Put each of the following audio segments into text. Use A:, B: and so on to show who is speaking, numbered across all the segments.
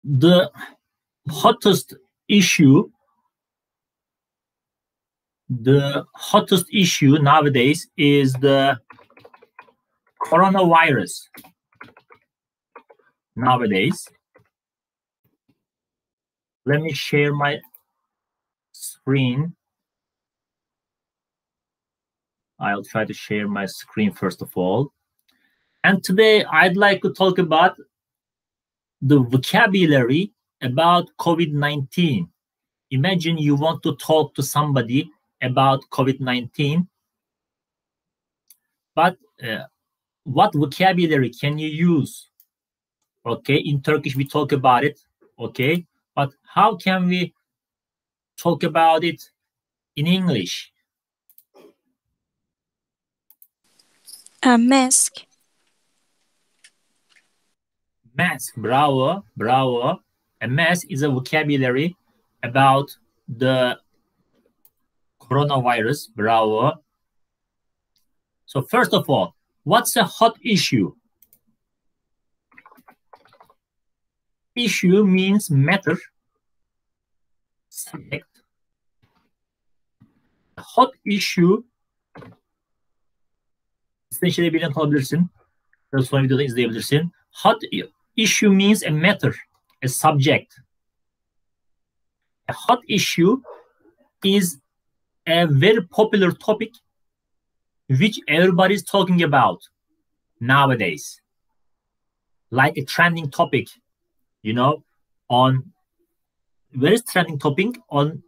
A: the hottest issue nowadays is the coronavirus. Nowadays, let me share my screen. I'll try to share my screen first of all. And today I'd like to talk about the vocabulary about COVID-19. Imagine you want to talk to somebody about COVID-19, but what vocabulary can you use? Okay, in Turkish we talk about it, okay, but how can we talk about it in English?
B: A mask.
A: Mask, bravo, bravo. A mask is a vocabulary about the coronavirus, bravo. So first of all, what's a hot issue? Issue means matter, subject. A hot issue, essentially bilen alabilirsin. Daha sonra videoda izleyebilirsin. Hot issue means a matter, a subject. A hot issue is a very popular topic which everybody is talking about nowadays. Like a trending topic, you know, on where is trending topic on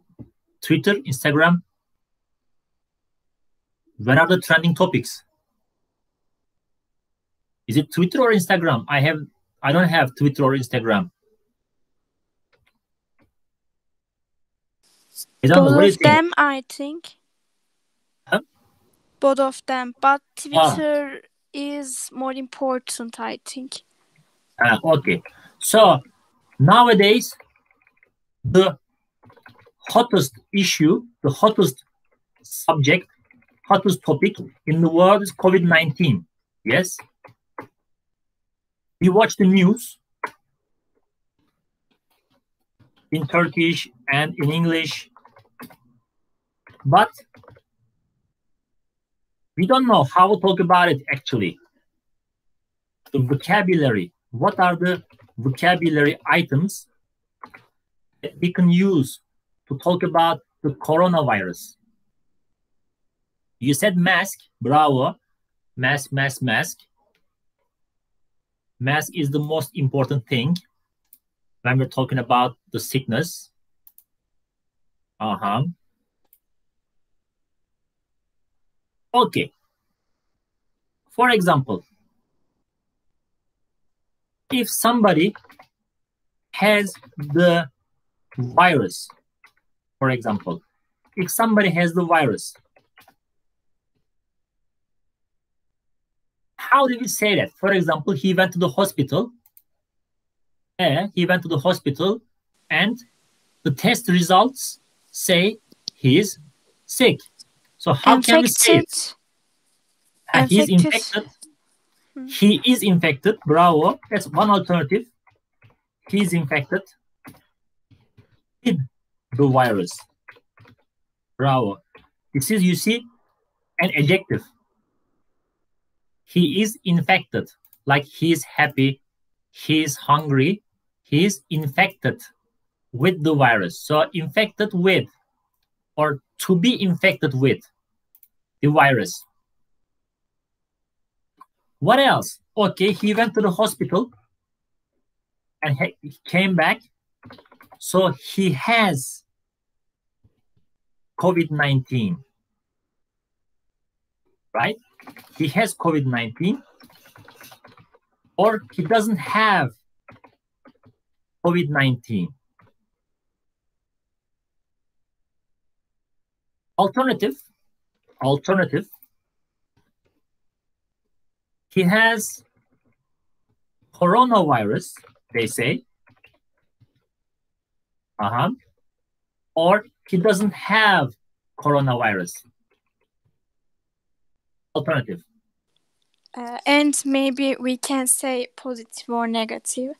A: Twitter, Instagram? Where are the trending topics? Is it Twitter or Instagram? I don't have Twitter or Instagram.
B: Both of them, I think.
A: Huh?
B: Both of them, but Twitter is more important, I think.
A: Okay. So nowadays, the hottest issue, the hottest subject, hottest topic in the world is COVID-19. Yes. We watch the news in Turkish and in English, but we don't know how to talk about it actually. The vocabulary, what are the vocabulary items that we can use to talk about the coronavirus? You said mask, bravo, mask, mask, mask. Mask is the most important thing when we're talking about the sickness. Okay. For example, if somebody has the virus, for example, if somebody has the virus, how do we say that? For example, he went to the hospital. He went to the hospital and the test results say he is sick. So how can we say it? He's infected. He is infected. Bravo. That's one alternative. He is infected with the virus. Bravo. This is, you see, an adjective. He is infected, like he is happy, he is hungry, he is infected with the virus. So infected with, or to be infected with the virus. What else? Okay, he went to the hospital and he came back. So he has COVID-19, right? He has COVID-19, or he doesn't have COVID-19. Alternative, he has coronavirus, they say, or he doesn't have coronavirus. Alternative.
B: And maybe we can say positive or negative.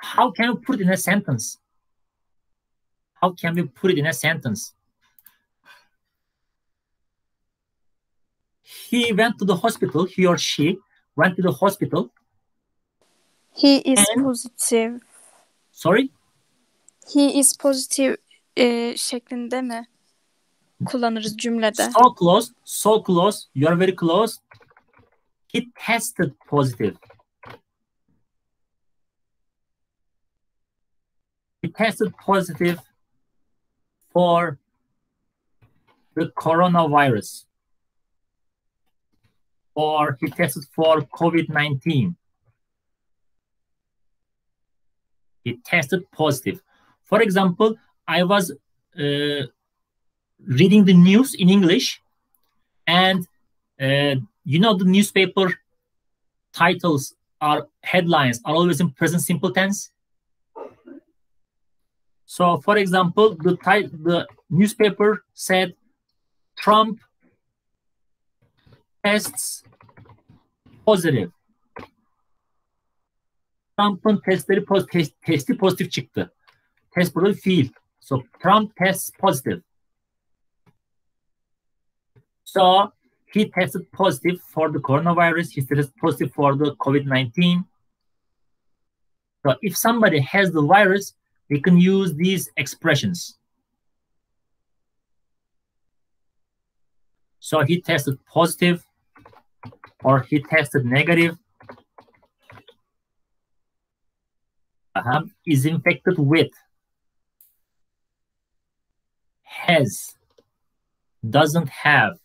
A: How can we put it in a sentence? How can we put it in a sentence? He went to the hospital. He or she went to the hospital.
B: He is positive.
A: Sorry?
B: He is positive şeklinde mi kullanırız cümlede?
A: So close, so close. You are very close. He tested positive. He tested positive for the coronavirus. Or he tested for COVID-19. He tested positive. For example, I was reading the news in English, and you know the newspaper titles are headlines are always in present simple tense. So, for example, the newspaper said Trump tests positive. Trump'ın testi pozitif çıktı. Test burada bir fiil. So Trump tests positive. So he tested positive for the coronavirus. He tested positive for the COVID-19. So if somebody has the virus, we can use these expressions. So he tested positive or he tested negative. Is infected with, has, doesn't have,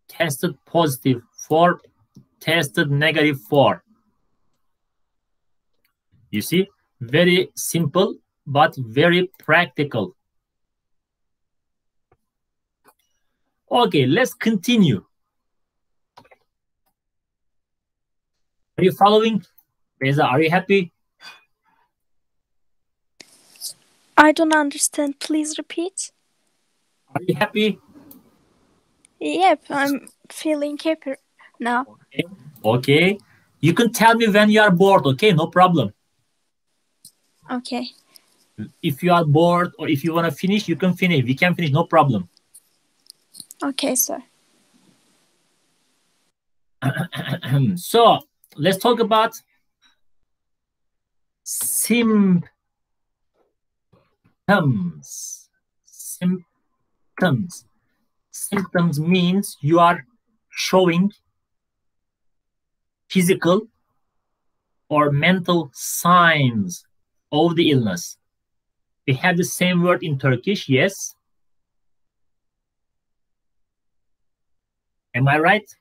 A: tested positive for, tested negative for. You see, very simple, but very practical. Okay, let's continue. Are you following? Beyza, are you happy?
B: I don't understand. Please repeat.
A: Are you happy?
B: Yep, I'm feeling happy now.
A: Okay. You can tell me when you are bored, okay? No problem.
B: Okay.
A: If you are bored or if you want to finish, you can finish. We can finish, no problem.
B: Okay, sir.
A: So, let's talk about symptoms. Symptoms. Symptoms means you are showing physical or mental signs of the illness. We have the same word in Turkish, yes? Am I right?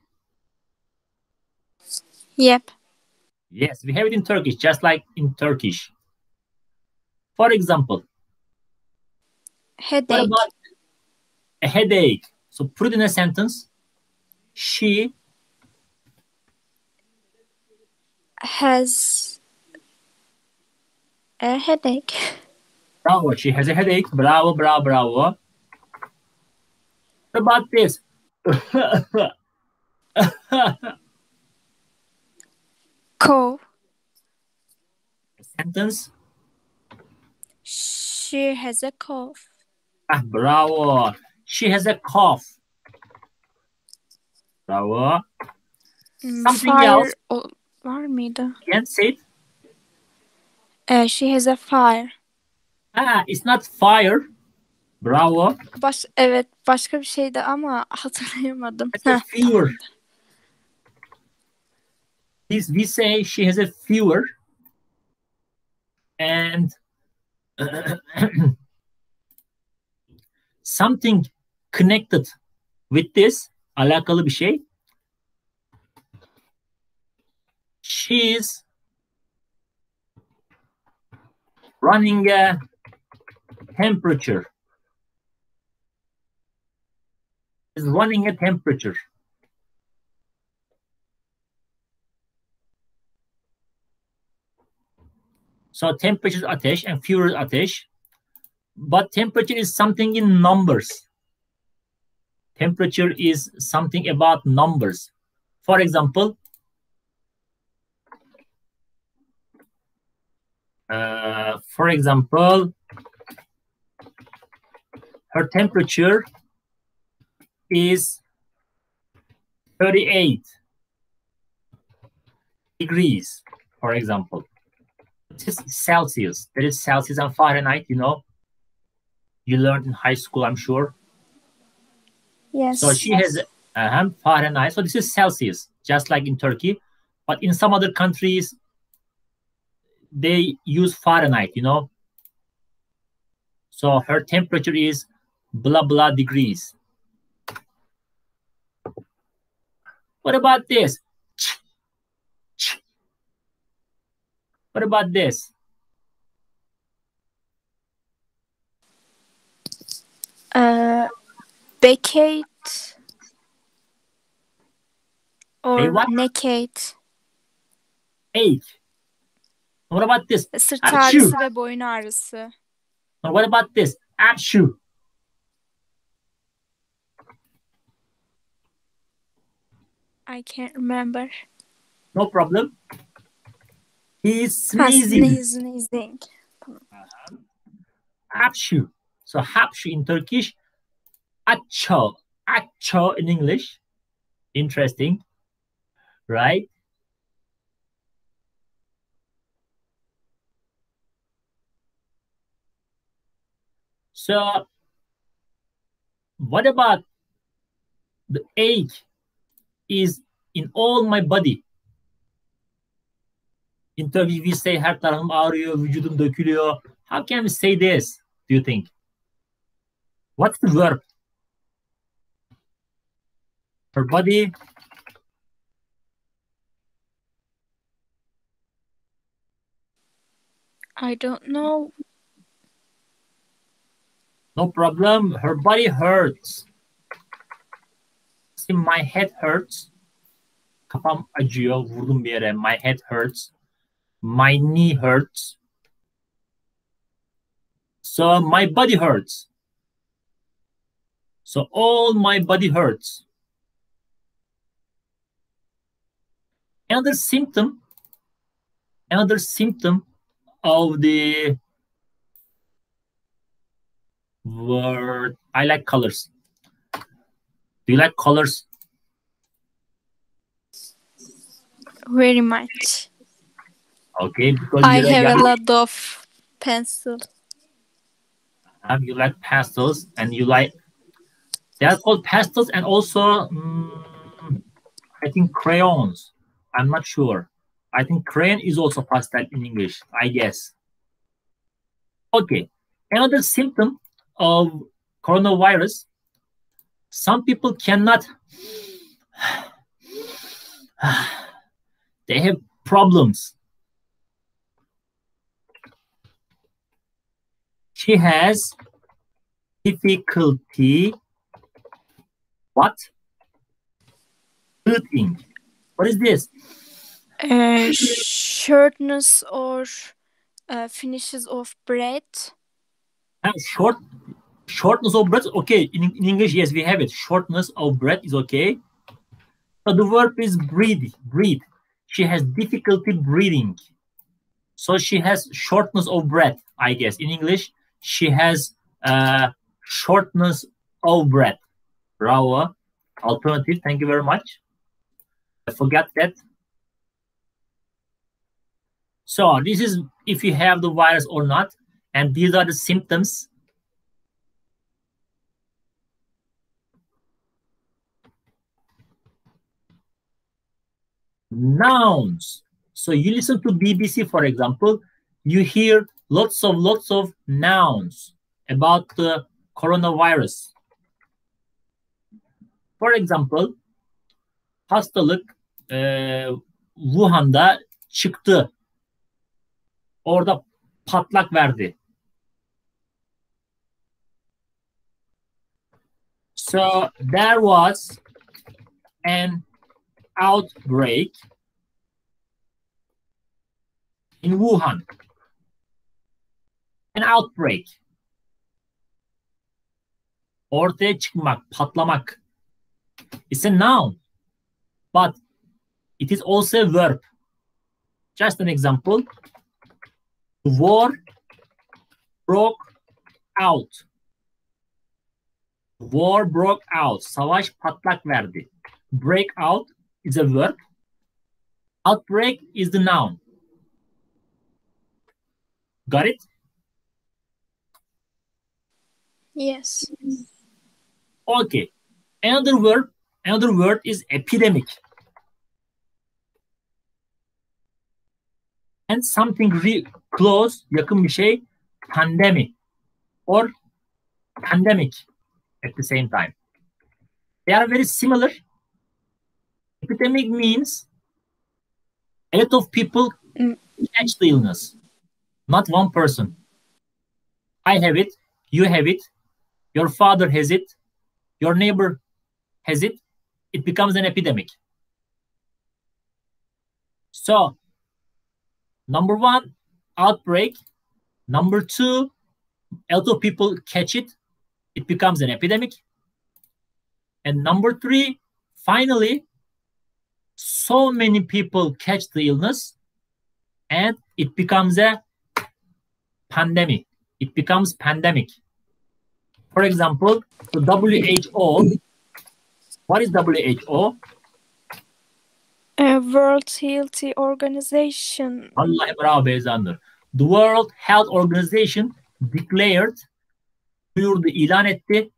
B: Yep.
A: Yes, we have it in Turkish, just like in Turkish. For example,
B: Headache.
A: what about a headache? So put it in a sentence. She
B: has a headache.
A: Bravo, she has a headache. Bravo, bravo, bravo. What about this?
B: Cough.
A: Sentence.
B: She has a cough.
A: Ah, bravo. She has a cough. Bravo. Something
B: Fire
A: else.
B: Var mıydı?
A: Can't say it.
B: She has a fire.
A: It's not fire. Bravo.
B: Evet, başka bir şeydi ama hatırlayamadım.
A: It's a fever. We say she has a fever. And something connected with this, alakalı bir şey. She's running a temperature. Is running a temperature. So temperature is ateş and fever is ateş. But temperature is something in numbers. Temperature is something about numbers. For example, For example, her temperature is 38 degrees, for example. This is Celsius. There is Celsius and Fahrenheit, you know. You learned in high school, I'm sure.
B: Yes.
A: So she has Fahrenheit. So this is Celsius, just like in Turkey. But in some other countries, they use Fahrenheit, you know. So her temperature is blah, blah degrees. What about this? What about this?
B: Becate or
A: what?
B: necate.
A: Eight. What about this?
B: Sırt
A: Achoo.
B: ağrısı ve boyun ağrısı.
A: What about this? Achoo.
B: I can't remember.
A: No problem. He's sneezing.
B: Sneezing.
A: Hapşu. So hapşu in Turkish. Achoo. Achoo in English. Interesting. Right? So what about the ache is in all my body? In Turkey we say her tarafım ağrıyor, vücudum dökülüyor. How can we say this, do you think? What's the verb? Her body.
B: I don't know.
A: No problem. Her body hurts. See, my head hurts. Kafam acıyor. Vurdum bir yere. My head hurts. My knee hurts. So my body hurts. So all my body hurts. Another symptom of the word. I like colors. Do you like colors?
B: Very much.
A: Okay, because
B: I have a lot of pencils.
A: You like pastels, and you like, they are called pastels, and also I think crayons. I'm not sure. I think crayon is also pastel in English, I guess. Okay, another symptom of coronavirus, some people cannot, they have problems. She has difficulty, what? Breathing. What is this?
B: Shortness or finishes of breath.
A: Shortness of breath. Okay, in English, yes, we have it. Shortness of breath is okay. So the verb is breathe. Breathe. She has difficulty breathing. So she has shortness of breath, I guess. In English, she has shortness of breath. Bravo. Alternative. Thank you very much. I forgot that. So this is if you have the virus or not. And these are the symptoms. Nouns. So you listen to BBC, for example, you hear lots of nouns about the coronavirus. For example, hastalık Wuhan'da çıktı. Orada patlak verdi. So there was an outbreak in Wuhan. An outbreak. Ortaya çıkmak, patlamak. It's a noun, but it is also a verb. Just an example. The war broke out. War broke out. Savaş patlak verdi. Break out is a verb. Outbreak is the noun. Got it?
B: Yes.
A: Okay. Another word is epidemic. And something close, yakın bir şey, pandemic or pandemic at the same time. They are very similar. Epidemic means a lot of people catch the illness, not one person. I have it, you have it, your father has it, your neighbor has it. It becomes an epidemic. So, number one, outbreak. Number two, a lot of people catch it. It becomes an epidemic. And number three, finally, so many people catch the illness and it becomes a pandemic. It becomes pandemic. For example, the WHO. What is WHO?
B: World Health Organization.
A: Vallahi bravo Beyzandır. The World Health Organization declared, duyurdu, ilan etti,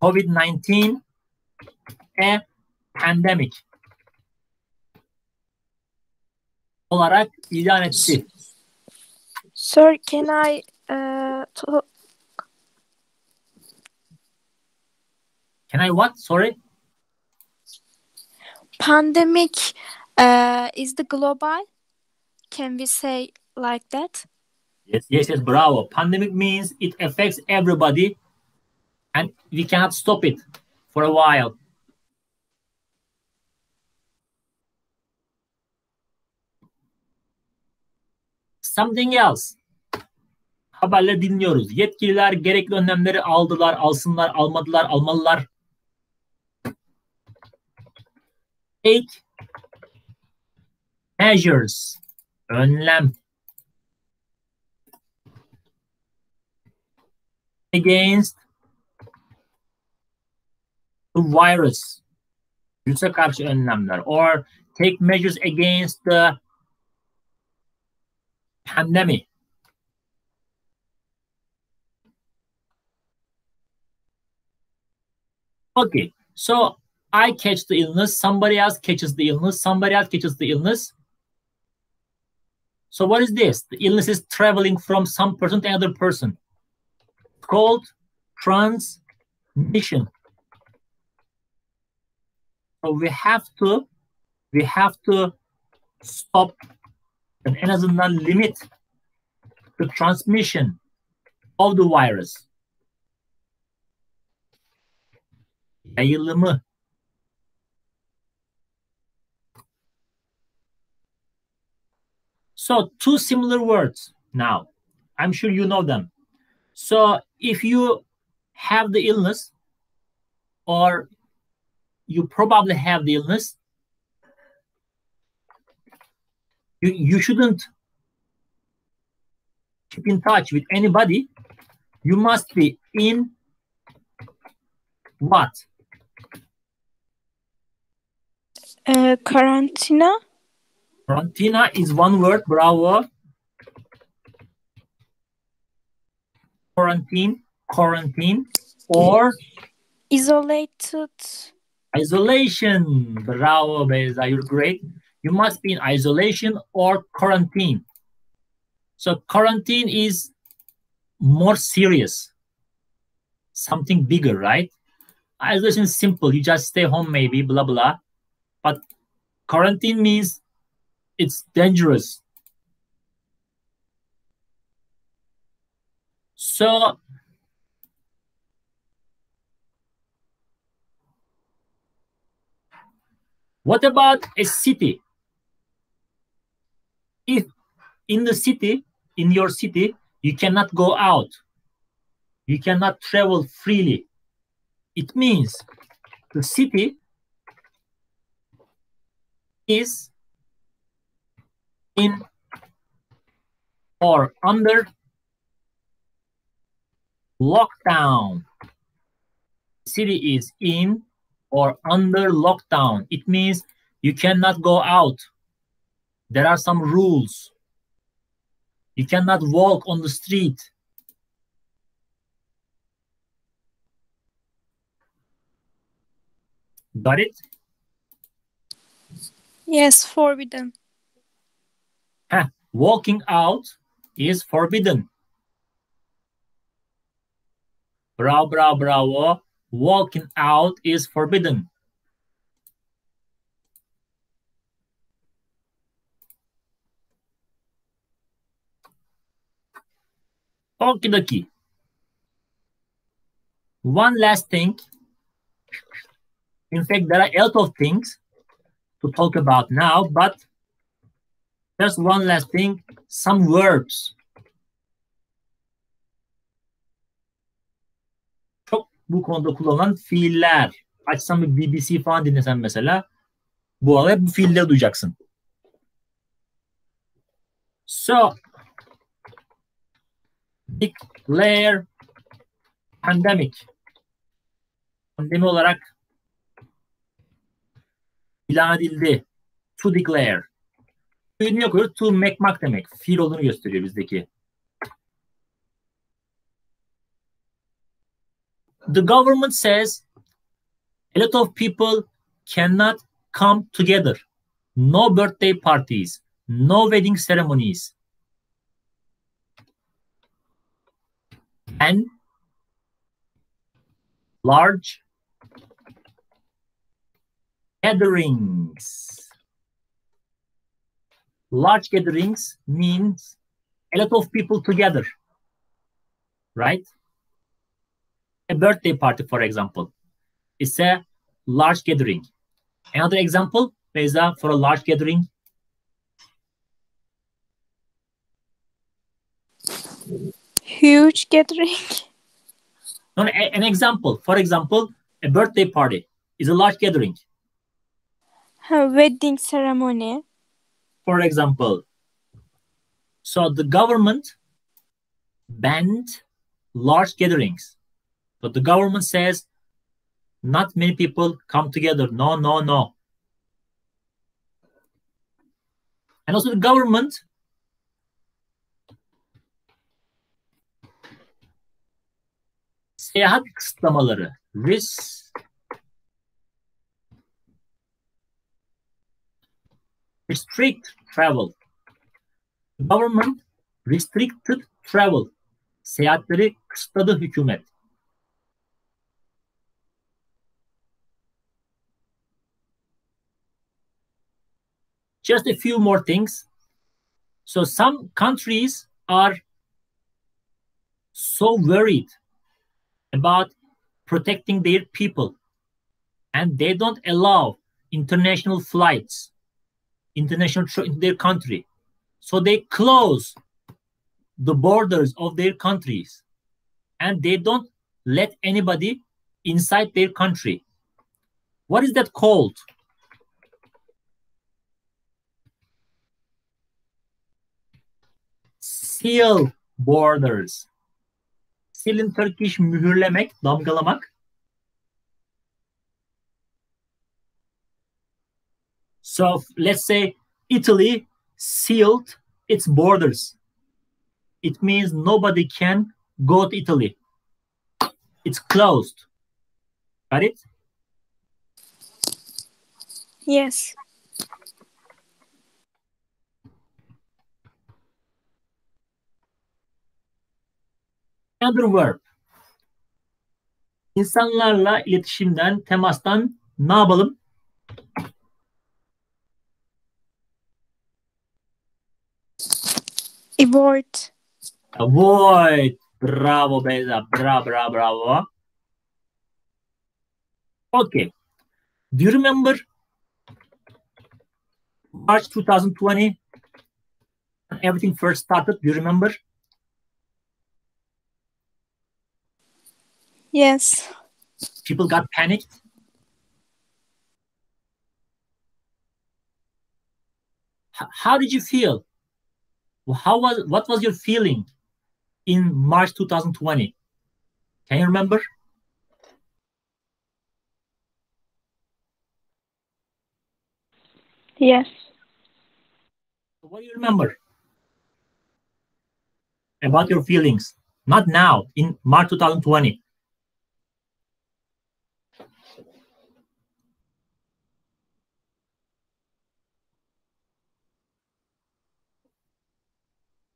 A: COVID-19 a pandemic olarak ilan etti.
B: Sir, can I
A: Can I what? Sorry?
B: pandemic is the global? Can we say like that?
A: Yes, bravo. Pandemic means it affects everybody and we cannot stop it for a while. Something else. Haberleri dinliyoruz. Yetkililer gerekli önlemleri aldılar, alsınlar, almadılar, almalılar. Take measures. Önlem. Against the virus. Virüse karşı önlemler. Or take measures against the pandemic. Okay, so I catch the illness, somebody else catches the illness, somebody else catches the illness. So what is this? The illness is traveling from some person to another person. It's called transmission. So we have to stop and en azından limit the transmission of the virus. Yayılımı. So two similar words now. I'm sure you know them. So if you have the illness or you probably have the illness, you shouldn't keep in touch with anybody. You must be in what?
B: Karantina.
A: Karantina is one word, bravo. Quarantine, or
B: Isolated.
A: Isolation. Bravo, Beyza, you're great. You must be in isolation or quarantine. So quarantine is more serious. Something bigger, right? Isolation is simple. You just stay home maybe, blah, blah. But quarantine means it's dangerous. So what about a city? If in your city, you cannot go out, you cannot travel freely, it means the city is in or under lockdown. The city is in or under lockdown. It means you cannot go out. There are some rules. You cannot walk on the street. Got it?
B: Yes, forbidden.
A: Walking out is forbidden. Bravo, bravo, bravo. Walking out is forbidden. Okie dokie. One last thing. In fact, there are a lot of things to talk about now, but just one last thing, some verbs. Çok bu konuda kullanılan fiiller. Açsam bir BBC falan dinlesen mesela, bu arada bu fiilleri duyacaksın. So, declare pandemic. Pandemi olarak ilan edildi. To declare. Fiilini okuyoruz. To make demek. Fiil olduğunu gösteriyor bizdeki. The government says a lot of people cannot come together. No birthday parties. No wedding ceremonies. And large gatherings. Large gatherings means a lot of people together, right? A birthday party, for example, is a large gathering. Another example, Beyza, for a large gathering?
B: Huge gathering.
A: No, an example. For example, a birthday party is a large gathering.
B: A wedding ceremony.
A: For example, so the government banned large gatherings. But the government says not many people come together. No, no, no. And also the government seyahat kısıtlamaları, restrict travel. The government restricted travel. Seyahatleri kısıtladı hükümet. Just a few more things. So some countries are so worried about protecting their people, and they don't allow international flights, international in their country. So they close the borders of their countries, and they don't let anybody inside their country. What is that called? Seal borders. Seal in Turkish mühürlemek, damgalamak. So let's say Italy sealed its borders. It means nobody can go to Italy. It's closed. Got it?
B: Yes.
A: Another verb. İnsanlarla iletişimden, temastan ne yapalım?
B: Avoid.
A: Avoid. Bravo, Beyza. Bravo, bravo, bravo. Okay. Do you remember March 2020? Everything first started. Do you remember?
B: Yes.
A: People got panicked. How did you feel what was your feeling in March 2020? Can you remember?
B: Yes.
A: What do you remember about your feelings? Not now, in March 2020.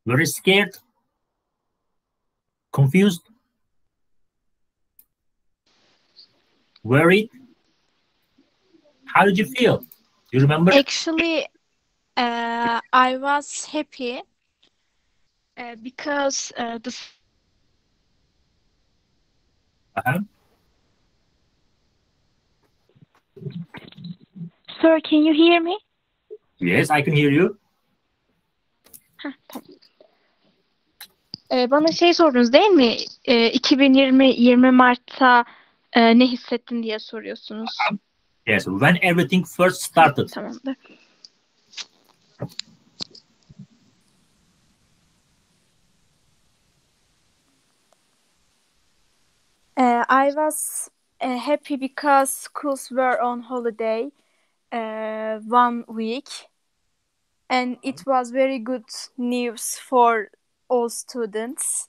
A: Very scared? Confused? Worried? How did you feel? Do you remember?
B: Actually, I was happy because the Sir, can you hear me?
A: Yes, I can hear you.
B: Tamam. Bana şey sordunuz değil mi? 2020 Mart'ta ne hissettin diye soruyorsunuz.
A: Yes, when everything first started.
B: Tamamdır. I was happy because schools were on holiday 1 week, and it was very good news for all students.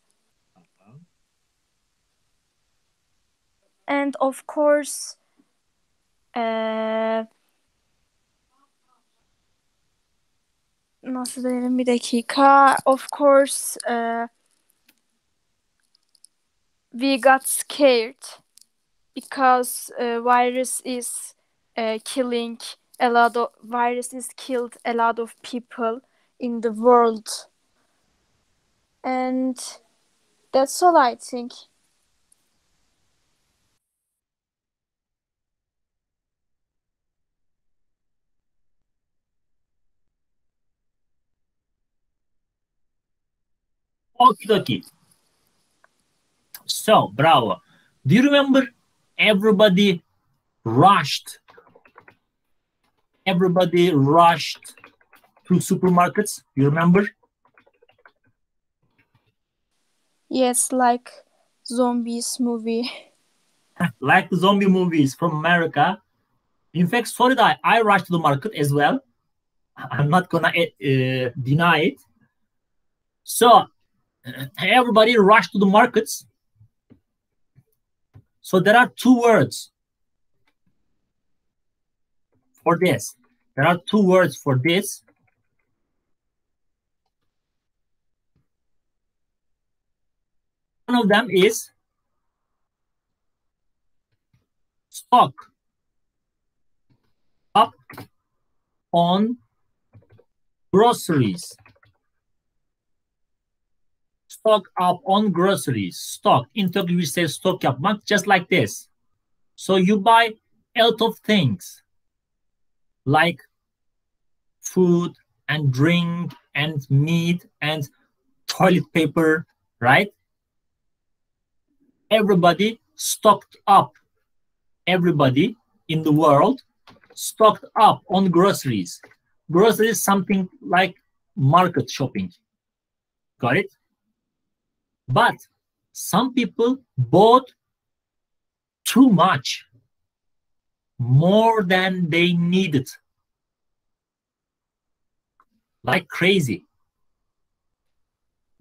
B: And of course, nasıl diyelim, bir dakika. Of course, we got scared because virus is killed a lot of people in the world, and that's all I think.
A: Okie dokie. So, bravo. Do you remember everybody rushed to supermarkets? You remember?
B: Yes, like zombies movie.
A: Like the zombie movies from America. In fact, sorry that I rushed to the market as well. I'm not gonna deny it. So, everybody rushed to the markets. So there are two words for this. One of them is stock up on groceries. Stock up on groceries. Stock. In Turkish we say stock yapmak, just like this. So you buy a lot of things like food and drink and meat and toilet paper, right? Everybody stocked up. Everybody in the world stocked up on groceries. Groceries is something like market shopping. Got it? But some people bought too much, more than they needed, like crazy.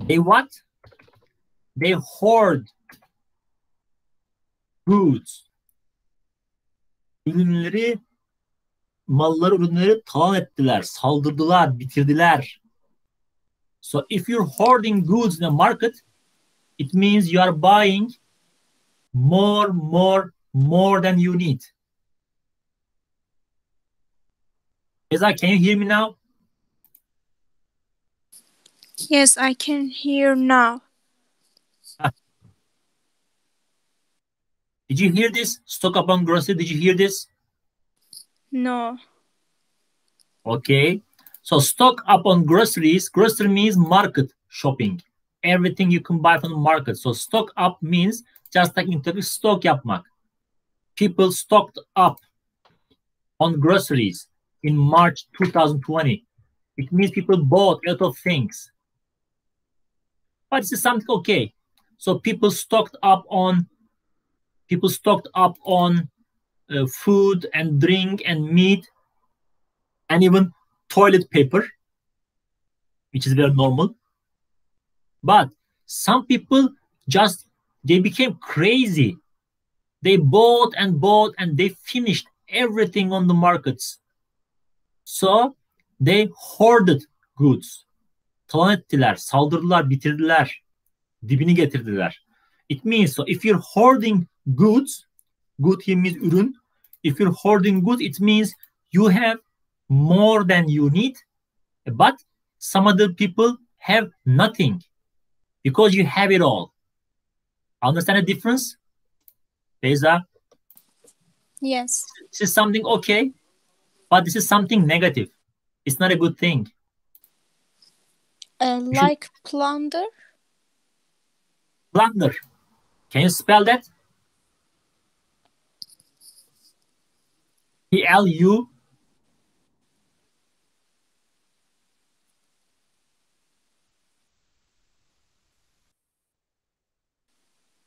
A: They what? They hoard goods. Ürünleri, ürünleri talan ettiler, saldırdılar, bitirdiler. So if you're hoarding goods in the market, it means you are buying more than you need. Eza, can you hear me now?
B: Yes, I can hear now.
A: Did you hear this? Stock up on grocery, did you hear this?
B: No.
A: Okay. So stock up on groceries. Grocery means market shopping. Everything you can buy from the market. So stock up means just like in Turkish, stock yapmak. People stocked up on groceries in March 2020. It means people bought a lot of things. But this is something okay. So people stocked up on food and drink and meat and even toilet paper, which is very normal. But some people they became crazy. They bought and they finished everything on the markets. So they hoarded goods. Talan ettiler, saldırdılar, bitirdiler, dibini getirdiler. It means, so if you're hoarding goods, good here means ürün. If you're hoarding goods, it means you have more than you need, but some other people have nothing because you have it all. Understand the difference? Beyza?
B: Yes.
A: This is something okay, but this is something negative. It's not a good thing.
B: Like plunder?
A: Plunder. Can you spell that? P-L-U.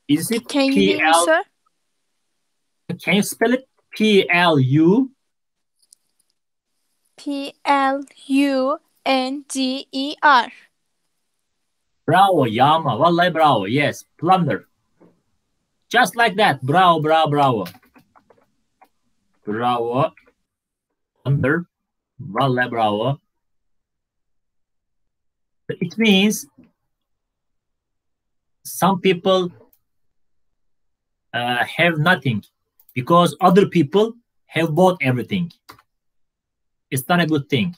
A: Is it
B: Can you hear me, sir?
A: Can you spell it? P-L-U.
B: P-L-U-N-D-E-R.
A: Bravo, Yama. Vallahi bravo. Yes, plunder. Just like that. Bravo, bravo, bravo. Bravo. Plunder. Vallahi bravo. It means some people have nothing because other people have bought everything. It's not a good thing.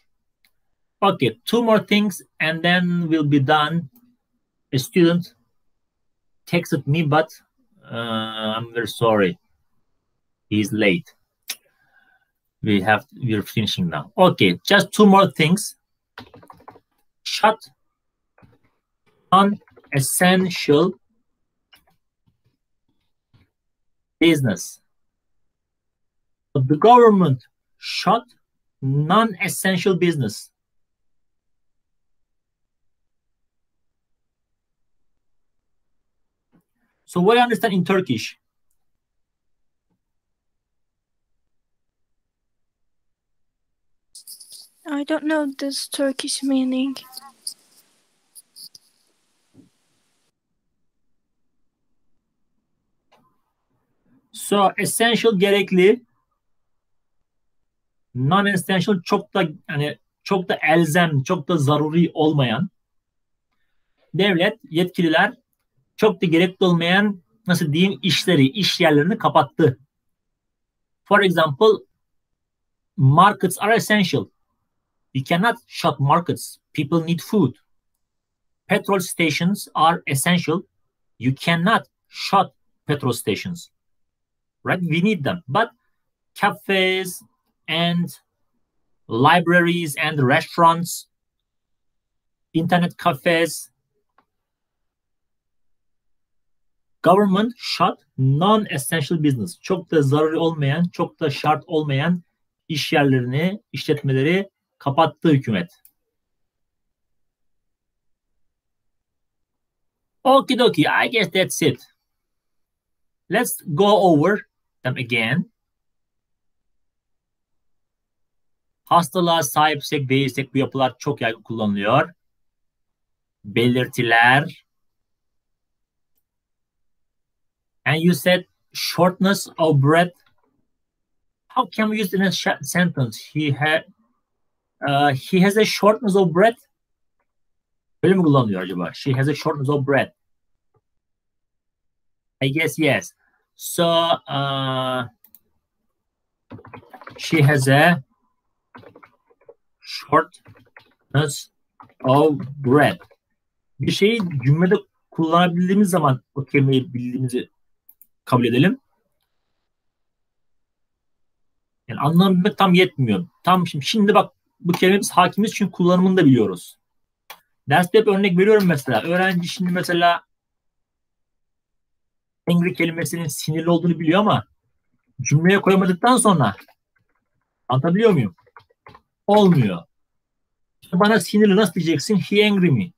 A: Okay, 2 more things and then we'll be done. A student texted me, but I'm very sorry. He's late. We're finishing now. Okay, just 2 more things. Shut non-essential business. The government shut non-essential business. So what do you understand in Turkish?
B: I don't know this Turkish meaning.
A: So essential gerekli, non-essential çok da elzem, çok da zaruri olmayan, devlet, yetkililer çok da gerekli olmayan, nasıl diyeyim, iş yerlerini kapattı. For example, markets are essential. You cannot shut markets. People need food. Petrol stations are essential. You cannot shut petrol stations. Right? We need them. But cafes and libraries and restaurants, internet cafes, government shut non-essential business. Çok da zararı olmayan, çok da şart olmayan iş yerlerini, işletmeleri kapattı hükümet. Okie dokie, I guess that's it. Let's go over them again. Hastalığa sahipsek değilsek bu yapılar çok yaygın kullanılıyor. Belirtiler. And you said shortness of breath. How can we use it in a sentence? He has a shortness of breath. Böyle mi kullanılıyor acaba? She has a shortness of breath. I guess yes. So she has a shortness of breath. Bir şeyi cümlede kullanabildiğimiz zaman o kelimeyi bildiğimizi kabul edelim. Yani anlamı bilmek tam yetmiyor. Şimdi bak bu kelime biz hakimiz çünkü kullanımını da biliyoruz. Derste hep örnek veriyorum mesela. Öğrenci şimdi mesela angry kelimesinin sinirli olduğunu biliyor ama cümleye koyamadıktan sonra anlatabiliyor muyum? Olmuyor. Bana sinirli nasıl diyeceksin? He angry me.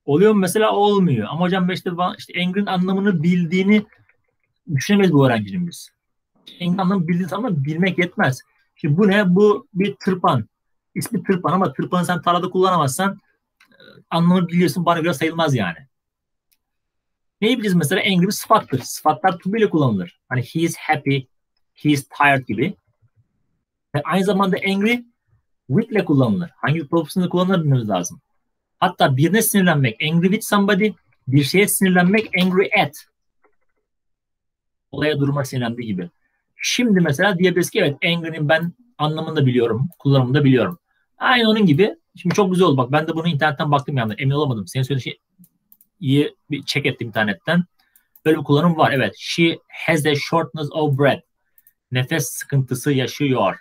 A: Oluyor mu mesela? Olmuyor. Ama hocam işte angry'nin anlamını bildiğini düşünemeyiz bu öğrencinin biz. Angry'nin anlamını bildiği zaman bilmek yetmez. Şimdi bu ne? Bu bir tırpan. İsmi tırpan ama tırpanı sen tarlada kullanamazsan anlamı biliyorsun, bana göre sayılmaz yani. Neyi biliriz mesela? Angry bir sıfattır. Sıfatlar to be ile kullanılır. Hani he is happy, he is tired gibi. Ve aynı zamanda angry with ile kullanılır. Hangi proposition'da kullanılır bilmemiz lazım. Hatta birine sinirlenmek, angry with somebody, bir şeye sinirlenmek, angry at. Olaya, duruma sinirlendiği gibi. Şimdi mesela diyebiliriz ki evet, angry'nin ben anlamını da biliyorum, kullanımını da biliyorum. Aynı onun gibi. Şimdi çok güzel oldu. Bak ben de bunu internetten baktım yani, emin olamadım. Senin söylediğin şey iyi bir check ettim internetten. Böyle bir kullanım var. Evet. She has a shortness of breath. Nefes sıkıntısı yaşıyor.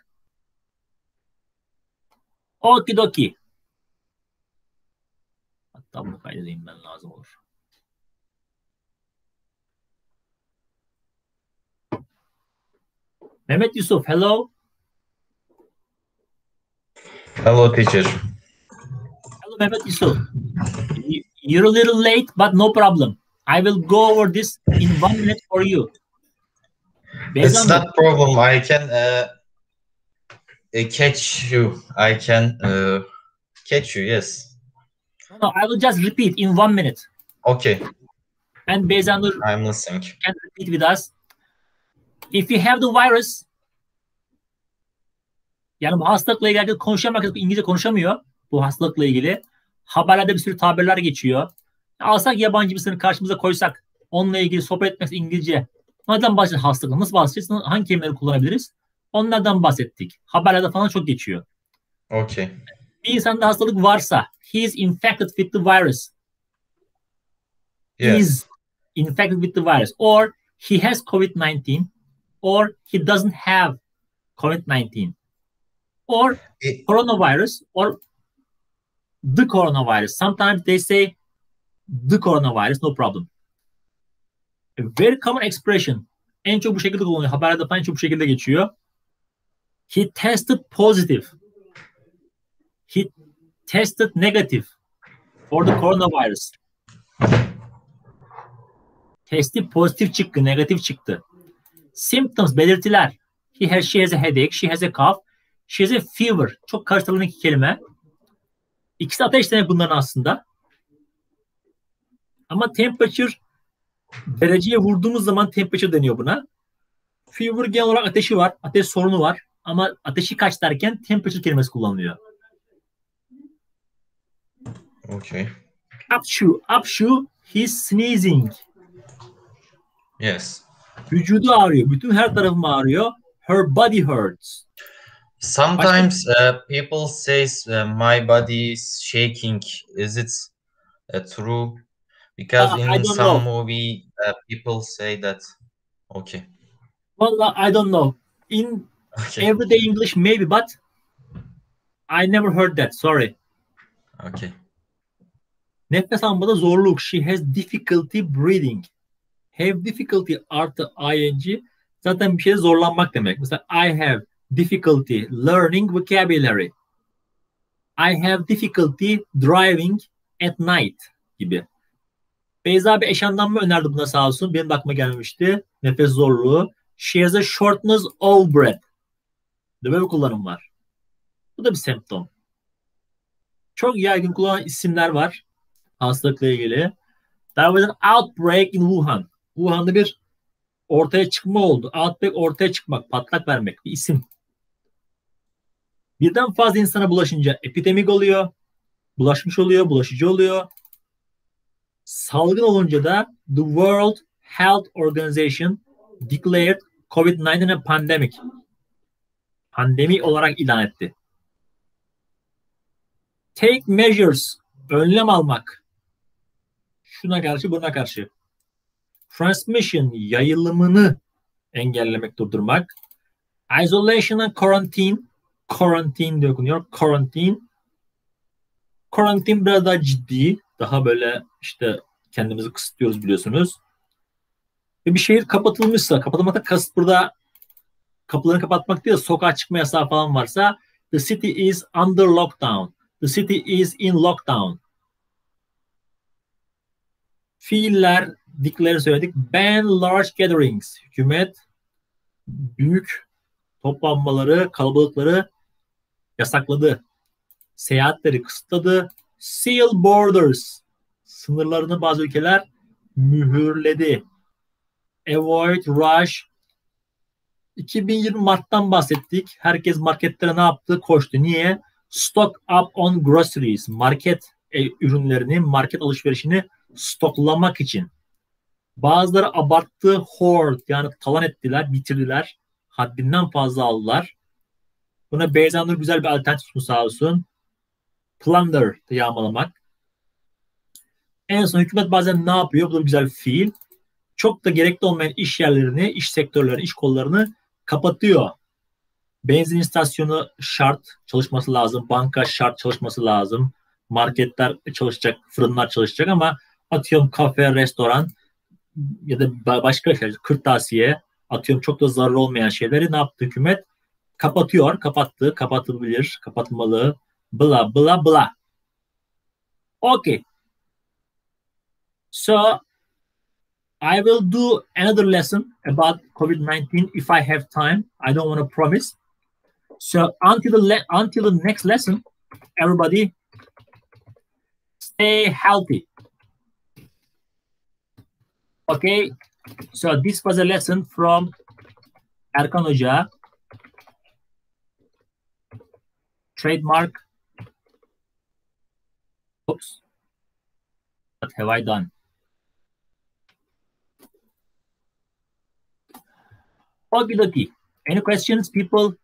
A: Okidoki. Hatta bunu kaydedeyim, ben lazım olur. Mehmet Yusuf, hello.
C: Hello, teacher.
A: Hello, Mehmet Yusuf. You're a little late, but no problem. I will go over this in 1 minute for you.
C: It's not problem. I can catch you. I can catch you. Yes.
A: No, I will just repeat in 1 minute.
C: Okay.
A: And Beyzanur
C: I'm listening.
A: can repeat with us. If you have the virus, yani bu hastalıkla ilgili konuşamak, İngilizce konuşamıyor bu hastalıkla ilgili. Haberlerde bir sürü tabirler geçiyor. Alsak yabancı birisini karşımıza koysak, onunla ilgili sohbet etmek İngilizce. Neden bahsedeceğiz hastalıkla? Nasıl bahsedeceğiz? Hangi kelimeleri kullanabiliriz? Onlardan bahsettik. Haberlerde falan çok geçiyor.
C: Okay.
A: Bir insanda hastalık varsa, he is infected with the virus.
C: Yeah.
A: He is infected with the virus. Or he has COVID-19. Or he doesn't have COVID-19. Or coronavirus. Or the coronavirus. Sometimes they say the coronavirus, no problem. A very common expression. En çok bu şekilde kullanılıyor. Haberlerde falan en çok bu şekilde geçiyor. He tested positive. He tested negative for the coronavirus. Testi pozitif çıktı, negatif çıktı. Symptoms, belirtiler. She has a headache, she has a cough, she has a fever. Çok karıştırılan iki kelime. İkisi ateş demek bunların aslında. Ama temperature, dereceye vurduğumuz zaman temperature deniyor buna. Fever genel olarak ateşi var, ateş sorunu var. Ama ateşi kaç derken temperature kelimesi kullanılıyor.
C: Okay.
A: Upshu, he's sneezing.
C: Yes.
A: Vücudu ağrıyor. Bütün her tarafım ağrıyor. Her body hurts.
C: Sometimes people says my body is shaking. Is it true? Because in some movie people say that. Okay.
A: Well, I don't know. In everyday English maybe, but I never heard that. Sorry.
C: Okay.
A: Nefes almada zorluk. She has difficulty breathing. Have difficulty artı ing zaten bir şeye zorlanmak demek. Mesela I have difficulty learning vocabulary. I have difficulty driving at night gibi. Beyza bir eş anlamlı önerdi buna, sağ olsun. Benim de aklıma gelmemişti. Nefes zorluğu. She has a shortness of breath. Böyle bir kullanım var. Bu da bir semptom. Çok yaygın kullanılan isimler var hastalıkla ilgili. There was an outbreak in Wuhan. Wuhan'da bir ortaya çıkma oldu. Outbreak, ortaya çıkmak, patlak vermek, bir isim. Birden fazla insana bulaşınca epidemik oluyor, bulaşmış oluyor, bulaşıcı oluyor. Salgın olunca da the World Health Organization declared COVID-19 a pandemic. Pandemi olarak ilan etti. Take measures, önlem almak. Şuna karşı, buna karşı. Transmission, yayılımını engellemek, durdurmak. Isolation and quarantine. Quarantine diye okunuyor. Quarantine. Quarantine biraz daha ciddi. Daha böyle işte kendimizi kısıtlıyoruz, biliyorsunuz. Ve bir şehir kapatılmışsa, kapatılmakta kasıt burada kapılarını kapatmak değil, sokağa çıkma yasağı falan varsa, the city is under lockdown. The city is in lockdown. Fiiller, declare söyledik. Ban large gatherings. Hükümet büyük toplanmaları, kalabalıkları yasakladı. Seyahatleri kısıtladı. Seal borders. Sınırlarını bazı ülkeler mühürledi. Avoid rush. 2020 Mart'tan bahsettik. Herkes marketlere ne yaptı? Koştu. Niye? Stock up on groceries. Market ürünlerini, market alışverişini stoklamak için. Bazıları abarttı. Hoard, yani talan ettiler, bitirdiler. Haddinden fazla aldılar. Buna Beyza Nur güzel bir alternatif sundu sağ olsun. Plunder, yağmalamak. En son hükümet bazen ne yapıyor? Bu da güzel bir fiil. Çok da gerekli olmayan iş yerlerini, iş sektörlerini, iş kollarını kapatıyor. Benzin istasyonu şart çalışması lazım. Banka şart çalışması lazım. Marketler çalışacak, fırınlar çalışacak ama atıyorum kafe, restoran ya da başka şeyler, kırtasiye, atıyorum çok da zararlı olmayan şeyleri ne yaptı hükümet? Kapatıyor, kapattı, kapatılabilir, kapatılmalı, bla bla bla. Okay. So I will do another lesson about COVID-19 if I have time. I don't want to promise. So until the next lesson, everybody stay healthy. Okay. So this was a lesson from Erkan Hoca. Trademark. Oops. What have I done? Okie dokie. Any questions, people?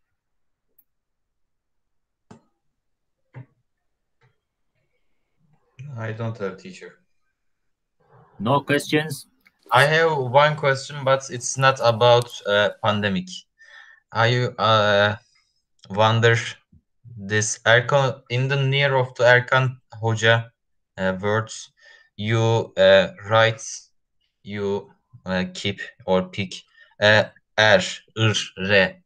C: I don't have teacher.
A: No questions?
C: I have one question, but it's not about pandemic. I wonder this Erkan, in the near of the Erkan Hoca words, you write, you keep or pick re.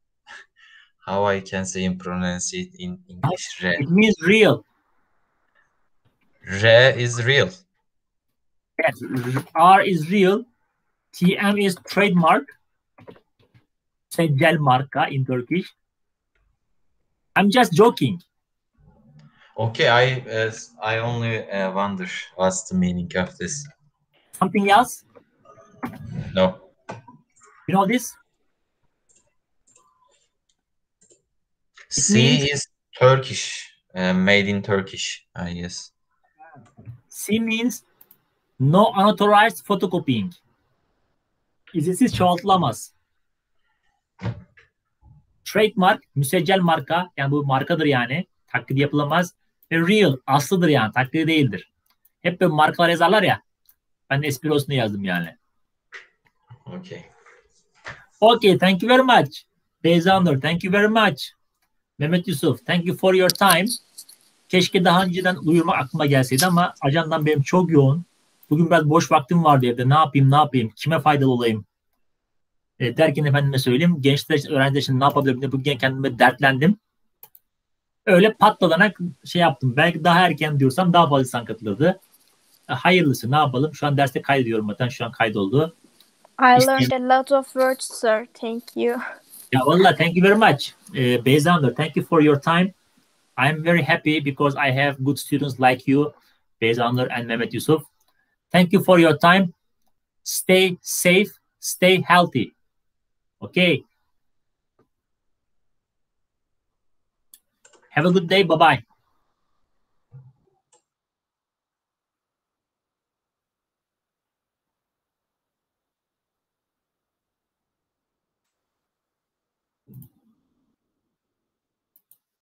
C: How I can say and pronounce it in English? Re.
A: It means real.
C: Re is real.
A: Yes, R is real. TM is trademark. Secel marka in Turkish. I'm just joking.
C: Okay, I only wonder what's the meaning of this.
A: Something else?
C: No.
A: You know this?
C: C is Turkish, made in Turkish, I guess.
A: C means no unauthorized photocopying. İzinsiz çoğaltılamaz. Trademark, müseccel marka, yani bu markadır yani, taklidi yapılamaz. Ve real, aslıdır yani, taklidi değildir. Hep böyle markalar yazarlar ya, ben de espri olsun diye yazdım yani.
C: Okay.
A: Okay, thank you very much. Beyza Nur, thank you very much. Mehmet Yusuf, thank you for your time. Keşke daha önceden duyurma aklıma gelseydi ama ajandam benim çok yoğun. Bugün biraz boş vaktim vardı evde. Ne yapayım, kime faydalı olayım? Derken efendime söyleyeyim, gençler için, öğrenciler için ne yapabilirim diye bugün kendime dertlendim. Öyle patlanarak şey yaptım. Belki daha erken diyorsam daha fazla insan katılırdı. Hayırlısı, ne yapalım? Şu an derste kaydediyorum zaten. Şu an kaydoldu.
B: I learned a lot of words, sir. Thank you.
A: Ya vallahi thank you very much. Beyza Nur, thank you for your time. I'm very happy because I have good students like you, Beyza Nur and Mehmet Yusuf. Thank you for your time. Stay safe, stay healthy. Okay. Have a good day. Bye-bye.